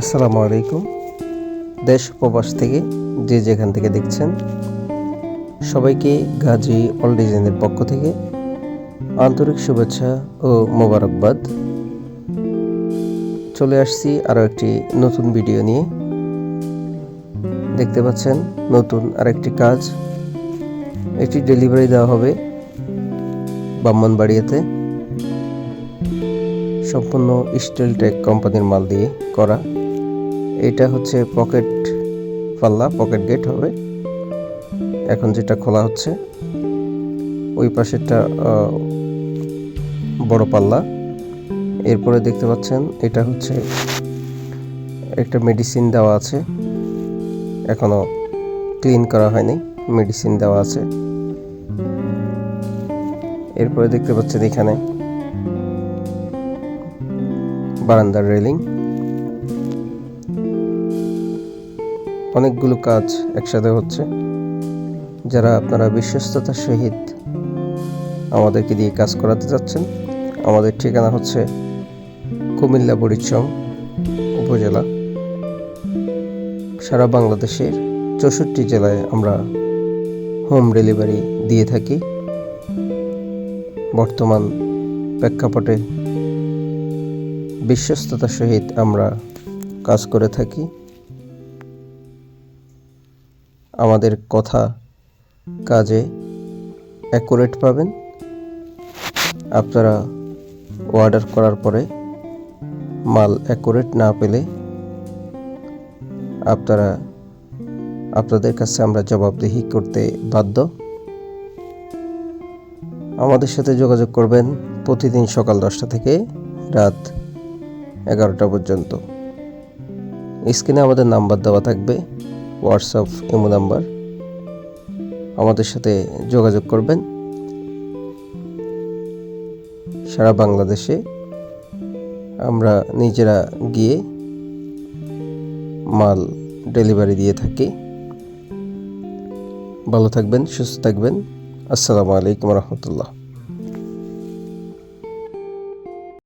আসসালামু আলাইকুম। দেশ প্রবাস থেকে যে যেখান থেকে দেখছেন সবাইকে গাজী অল ডিজাইনের পক্ষ থেকে আন্তরিক শুভেচ্ছা ও মোবারকবাদ। চলে আসছি আরও একটি নতুন ভিডিও নিয়ে। দেখতে পাচ্ছেন নতুন আরেকটি কাজ, এটি ডেলিভারি দেওয়া হবে ব্রাহ্মণবাড়িয়াতে। সম্পূর্ণ স্টিলটেক কোম্পানির মাল দিয়ে করা। এটা হচ্ছে পকেট পাল্লা, পকেট গেট হবে। এখন যেটা খোলা হচ্ছে ওই পাশেরটা বড় পাল্লা। এরপরে দেখতে পাচ্ছেন এটা হচ্ছে একটা মেডিসিন দেওয়া আছে, এখনো ক্লিন করা হয়নি, মেডিসিন দেওয়া আছে। এরপরে দেখতে পাচ্ছেন এখানে বারান্দার রেলিং। অনেকগুলো কাজ একসাথে হচ্ছে। যারা আপনারা বিশ্বস্ততার সহিত আমাদেরকে দিয়ে কাজ করাতে যাচ্ছেন, আমাদের ঠিকানা হচ্ছে কুমিল্লা বুড়িচং উপজেলা। সারা বাংলাদেশের 64 জেলায় আমরা হোম ডেলিভারি দিয়ে থাকি। বর্তমান প্রেক্ষাপটে বিশ্বস্ততার সহিত আমরা কাজ করে থাকি। আমাদের কথা কাজে অ্যাকুরেট পাবেন। আপনারা অর্ডার করার পরে মাল অ্যাকুরেট না পেলে আপনাদের কাছে আমরা জবাবদিহি করতে বাধ্য। আমাদের সাথে যোগাযোগ করবেন প্রতিদিন সকাল 10টা থেকে রাত 11টা পর্যন্ত। স্ক্রিনে আমাদের নাম্বার দেওয়া থাকবে, হোয়াটসঅ্যাপ ইমো নাম্বার। আমাদের সাথে যোগাযোগ করবেন। সারা বাংলাদেশে আমরা নিজেরা গিয়ে মাল ডেলিভারি দিয়ে থাকি। ভালো থাকবেন, সুস্থ থাকবেন। আসসালামু আলাইকুম রহমতুল্লাহ।